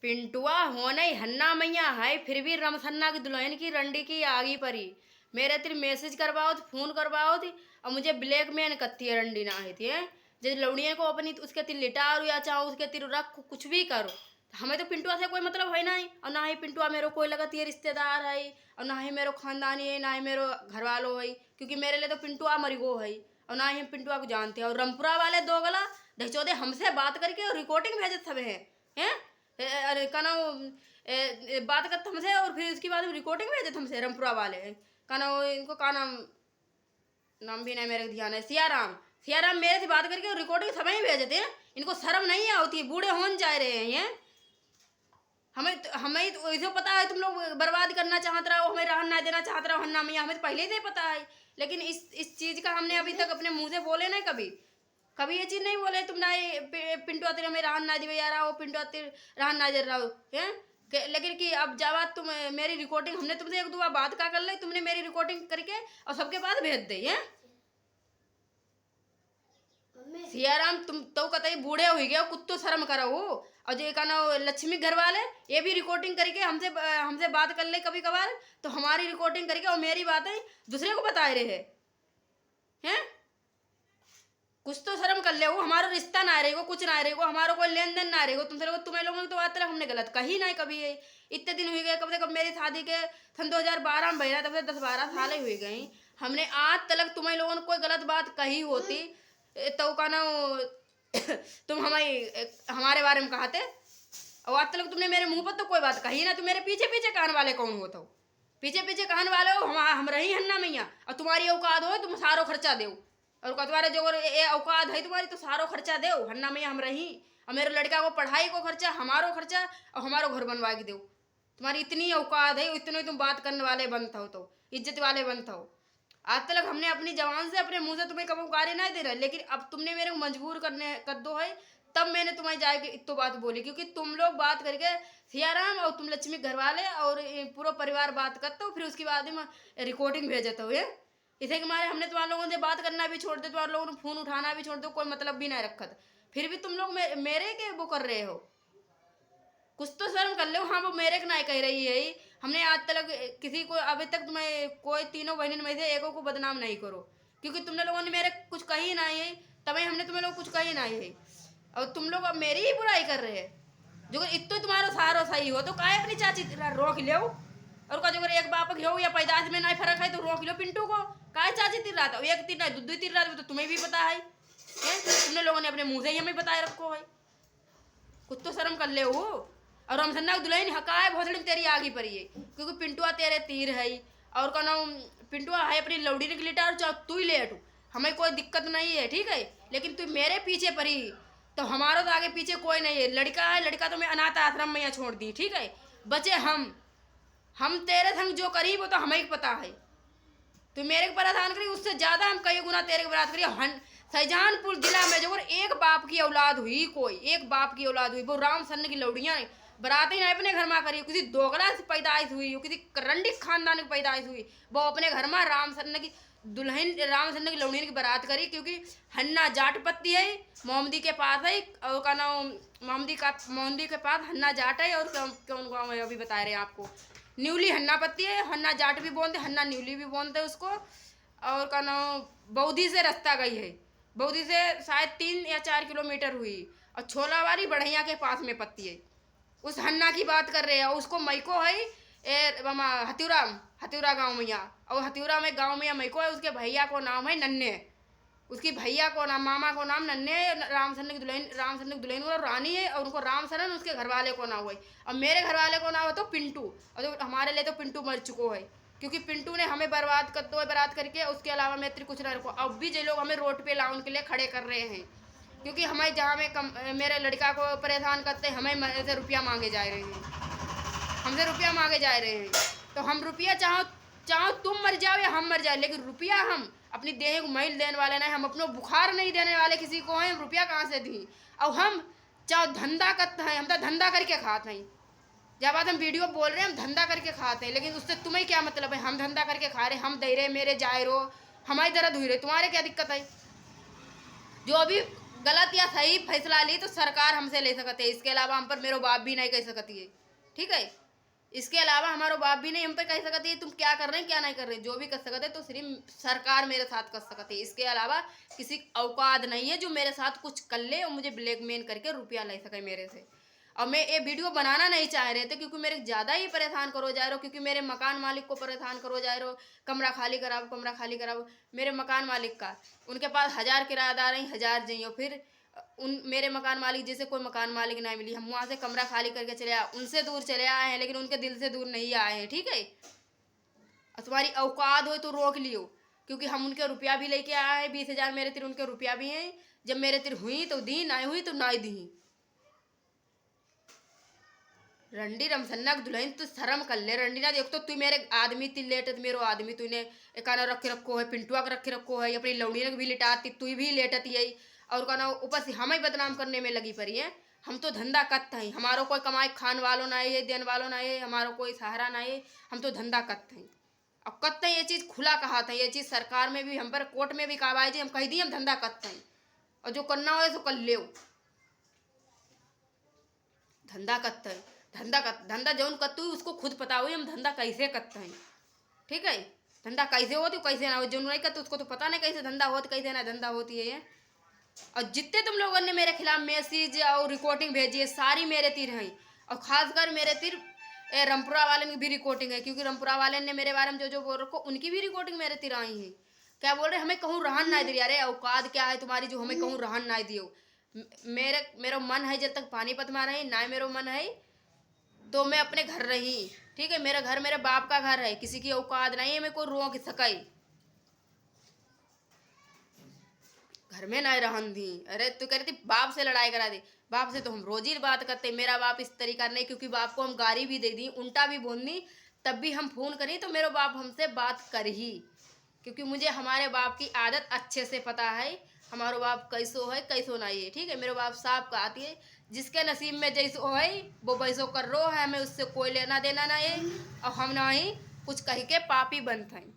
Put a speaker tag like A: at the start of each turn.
A: पिंटुआ हो नहीं हन्ना मैया है फिर भी रमसन्ना की दुल्हन की रंडी की आगी परी। मेरे तेरी मैसेज करवाओ थी, फोन करवाओ थी और मुझे ब्लैकमेल करती है रंडी ना है थी है। जैसे लौड़िया को अपनी उसके तिर लिटारो या चाहो उसके तिर रख कुछ भी करो, हमें तो पिंटुआ से कोई मतलब है ना ही। और ना ही पिंटुआ मेरे कोई लगती है रिश्तेदार है और ना ही मेरे खानदानी है ना ही मेरे घर वालों है, क्योंकि मेरे लिए तो पिंटुआ मरिगो है और ना ही हम पिंटुआ को जानते हैं। और रमपुरा वाले दो गला ढचोदे हमसे बात करके और रिकॉर्डिंग भेजे सब हैं। अरे का नाम बात करते हमसे और फिर उसके बाद रिकॉर्डिंग भेजे हमसे रमपुरा वाले का नाम इनको का नाम नाम भी नहीं मेरे ध्यान है। सियाराम सियाराम मेरे से बात करके रिकॉर्डिंग सब ही भेजते हैं। इनको शर्म नहीं आती, बूढ़े होने जा रहे हैं ये। हमें तो ऐसे पता है तुम लोग बर्बाद करना चाहते रहो, हमें रहन ना देना चाहते रहो हन्ना मैया, हमें तो पहले से पता है। लेकिन इस चीज़ का हमने अभी तक अपने मुंह से बोले नहीं, कभी कभी ये चीज़ नहीं बोले तुम ना पिंटू आते हमें रहन ना दिवे यार, पिंटू आते रहन ना दे रहा हो है। लेकिन कि अब जब तुम मेरी रिकॉर्डिंग हमने तुमसे एक दो बार बात का कर ली, तुमने मेरी रिकॉर्डिंग करके और सबके पास भेज दी है। सियाराम तुम तो कतई बूढ़े हो गए, कुछ शर्म करो हो। और जो कहना लक्ष्मी घर वाले ये भी रिकॉर्डिंग करके हमसे हमसे बात कर ले कभी कभार, तो हमारी रिकॉर्डिंग करके और मेरी बातें दूसरे को बता रहे हैं। कुछ तो शर्म कर ले, वो हमारा रिश्ता ना रहेगा, कुछ ना रहेगा, हमारा कोई लेन देन ना रहेगा तुमसे लोग। तुम्हें लोगों ने तो आज तक हमने गलत कही नहीं कभी है। इतने दिन हुए गए कब से, कब मेरी शादी के सन 2012 में बहना, तब से 10-12 साल ही हुए गई। हमने आज तक तुम्हें लोगों ने कोई गलत बात कही होती तो कहना तुम हमारे बारे में कहते। और आज तक तुमने मेरे मुंह पर तो कोई बात कही ना। तुम मेरे पीछे पीछे कहने वाले कौन हो? तो पीछे पीछे कहने वाले हो हम रही हन्ना मैया, और तुम्हारी औकात हो तुम सारो खर्चा दो। और तुम्हारे जो औकात है तुम्हारी तो सारो खर्चा दो हन्ना मैया हम रही। और मेरे लड़का को पढ़ाई को खर्चा, हमारो खर्चा और हमारो घर बनवा के दो। तुम्हारी इतनी औकात है, इतने तुम बात करने वाले बनता हो, तो इज्जत वाले बनता हो। आज तक हमने अपनी जबान से अपने मुंह से तुम्हें कभी गाली नहीं दे रहा, लेकिन अब तुमने मेरे को मजबूर करने कर दो है, तब मैंने तुम्हें जाके इतो बात बोली। क्योंकि तुम लोग बात करके सियाराम और तुम लक्ष्मी घर वाले और पूरा परिवार बात करते हो, फिर उसके बाद में रिकॉर्डिंग भेजते हो ये। इसे के मारे हमने तुम्हारे लोगों से बात करना भी छोड़ दे, तुम्हारे लोगों ने फोन उठाना भी छोड़ दो, कोई मतलब भी नहीं रखा था। फिर भी तुम लोग मेरे के वो कर रहे हो, कुछ तो शर्म कर लो। हाँ वो मेरे को नहीं कह रही है। हमने आज तक किसी को अभी तक तुम्हें कोई तीनों बहनों में से एको को बदनाम नहीं करो, क्योंकि तुमने लोगों ने मेरे कुछ कही नहीं है, तभी हमने तुम्हें लोग कुछ कही नहीं है। और तुम लोग अब मेरी ही बुराई कर रहे हैं। जो इतो तुम्हारा सहारो सही हो तो काहे अपनी चाची रोक लो। और का जो एक बाप हो या पैदाश में नहीं फर्क है तो रोक लो पिंटू को। काहे चाची तिर रहा था, एक तिर नहीं दो तिर रहा था, तो तुम्हें भी पता है। तुमने लोगों ने अपने मुंह से ही हमें बताए रखो है, कुछ तो शर्म कर ले हो। और रमसन्ना दुल्हन हकाए भोसड़ी में तेरी आगी पड़ी है, क्योंकि पिंटुआ तेरे तीर है। और का नाम पिंटुआ है अपनी लौड़ी ने लिटा और तू ही ले हटू, हमें कोई दिक्कत नहीं है ठीक है। लेकिन तू मेरे पीछे पड़ी तो हमारा तो आगे पीछे कोई नहीं है। लड़का है, लड़का तो मैं अनाथ आश्रम में यहाँ छोड़ दी ठीक है। बचे हम तेरे संग जो करी वो तो हमें ही पता है। तो मेरे को परेशान करी उससे ज्यादा हम कई गुना तेरे को बरात करी। शाहजहानपुर जिला में जो एक बाप की औलाद हुई, कोई एक बाप की औलाद हुई, वो राम सन्न की लौड़ियाँ बरात ही नहीं अपने घर में करी। किसी दोगला से पैदाइश हुई, किसी करंडी खानदान की पैदाइश हुई, वो अपने घर में राम सन्न की दुल्हन राम सन्न की लौड़ियन की बारात करी। क्योंकि हन्ना जाट पत्ती है, मोमदी के पास है, और का नाम मोमदी के पास हन्ना जाट है। और कौन गाँव है अभी बता रहे हैं आपको, न्यूली हन्ना पत्ती है, हन्ना जाट भी बोलते, हन्ना न्यूली भी बोलते उसको। और का नाम बौद्धी से रास्ता गई है, बौद्धी से शायद 3 या 4 किलोमीटर हुई। और छोलावारी बढ़िया के पास में पत्ती है, उस हन्ना की बात कर रहे हैं। उसको मैको है हत्यूरा गाँव में यहाँ, और हत्यूरा में गाँव में मैको है। उसके भैया को नाम है नन्हे, उसकी भैया को नाम मामा को नाम नन्हे, रामसरन की दुल्हन और रानी है। और उनको रामसरन उसके घर वाले को नाम हुआ। और मेरे घर वाले को नाम हो तो पिंटू, और तो हमारे लिए तो पिंटू मर चुको है, क्योंकि पिंटू ने हमें बर्बाद कर दो बर्बाद करके। उसके अलावा मैं कुछ ना रखो। अब भी जो लोग हमें रोड पे लाने के लिए खड़े कर रहे हैं, क्योंकि हमें जहाँ में मेरे लड़का को परेशान करते हमें से रुपया मांगे जा रहे हैं, हमसे रुपया मांगे जा रहे हैं। तो हम रुपया चाहो तुम मर जाओ या हम मर जाए, लेकिन रुपया हम अपनी देह को मैल देने वाले नहीं, हम अपनों बुखार नहीं देने वाले किसी को हैं। हम रुपया कहाँ से दी? और हम चाहो धंधा करते हैं, हम तो धंधा करके खाते हैं। जब बात हम वीडियो बोल रहे हैं हम धंधा करके खाते हैं, लेकिन उससे तुम्हें क्या मतलब है? हम धंधा करके खा रहे, हम दे रहे, मेरे जाए रो, हमारी दर्द हुई रहे, तुम्हारे क्या दिक्कत है? जो अभी गलत या सही फैसला ली तो सरकार हमसे ले सकते है, इसके अलावा हम पर मेरो बाप भी नहीं कह सकती है। ठीक है, इसके अलावा हमारा बाप भी नहीं हम पे कह सकती है तुम क्या कर रहे हैं क्या नहीं कर रहे हैं। जो भी कर सकते तो सिर्फ सरकार मेरे साथ कर सकती है, इसके अलावा किसी औकात नहीं है जो मेरे साथ कुछ कर ले और मुझे ब्लैकमेल करके रुपया ले सके मेरे से। और मैं ये वीडियो बनाना नहीं चाह रहे थे क्योंकि मेरे ज़्यादा ही परेशान करो जा रहे हो, क्योंकि मेरे मकान मालिक को परेशान करो जा रहे हो, कमरा खाली कराओ कमरा खाली कराओ। मेरे मकान मालिक का, उनके पास 1000 किराएदार हैं, 1000 जाइयो, फिर उन मेरे मकान मालिक जैसे कोई मकान मालिक नहीं मिली, हम वहाँ से कमरा खाली करके चले आए, उनसे दूर चले आए हैं लेकिन उनके दिल से दूर नहीं आए हैं। ठीक है, और तुम्हारी औकात हो तो रोक लियो, क्योंकि हम उनके रुपया भी लेके आए हैं, 20,000 मेरे तिर उनके रुपया भी हैं। जब मेरे तिर हुई तो दी, ना हुई तो ना दी। रंडी रमसन्ना दुल्हन तू शर्म कर ले रंडी ना, देख तो तू मेरे आदमी ती लेटत मेरो आदमी तूने एकाना रखे रखो है, पिंटुआ के रखे रखो है, अपनी लौड़ी ने भी लिटाती, तू भी लेटत यही और कहना ऊपर से हमें बदनाम करने में लगी पड़ी है। हम तो धंधा करते हैं, हमारो कोई कमाई खान वालों ना है, देने वालों ना है, हमारो कोई सहारा ना है, हम तो धंधा करते हैं। अब करते हैं ये चीज़ खुला कहा था, ये चीज़ सरकार में भी हम पर कोर्ट में भी कहा हम कह दी हम धंधा करते हैं, और जो करना हो तो कर ले, धंधा करते हैं। धंधा जौन करते हुई उसको खुद पता हुई हम धंधा कैसे करते हैं। ठीक है, धंधा कैसे होती कैसे ना हो, जो नहीं करते उसको तो पता नहीं कैसे धंधा होती कैसे ना धंधा होती है ये। और जितने तुम लोगों ने मेरे खिलाफ मैसेज और रिकॉर्डिंग भेजी है सारी मेरे तीर हैं, और खासकर मेरे तीर रामपुरा वाले की भी रिकॉर्डिंग है, क्योंकि रामपुरा वाले ने मेरे बारे में जो जो बोल रखो उनकी भी रिकॉर्डिंग मेरे तीर आई है। क्या बोल रहे हमें कहूँ रहन ना दिया, अरे औकात क्या है तुम्हारी जो हमें कहूँ रहन ना दियो। मेरा मन है जब तक पानीपत में रही ना, मेरा मन है तो मैं अपने घर रही। ठीक है, मेरा घर मेरे बाप का घर है, किसी की औकात नहीं है मैं कोई रोक सके, घर में नहीं रहन दी। अरे तू कह रही थी बाप से लड़ाई करा दी, बाप से तो हम रोज ही बात करते, मेरा बाप इस तरीका नहीं, क्योंकि बाप को हम गाली भी दे दी उल्टा भी बोल दी, तब भी हम फोन करी तो मेरा बाप हमसे बात कर ही, क्योंकि मुझे हमारे बाप की आदत अच्छे से पता है, हमारो बाप कैसो है कैसो नहीं है। ठीक है, मेरे बाप साफ कहती है जिसके नसीब में जैसो है वो वैसो कर रो है, हमें उससे कोई लेना देना नहीं है, और हम ना ही कुछ कह के पापी बनते हैं।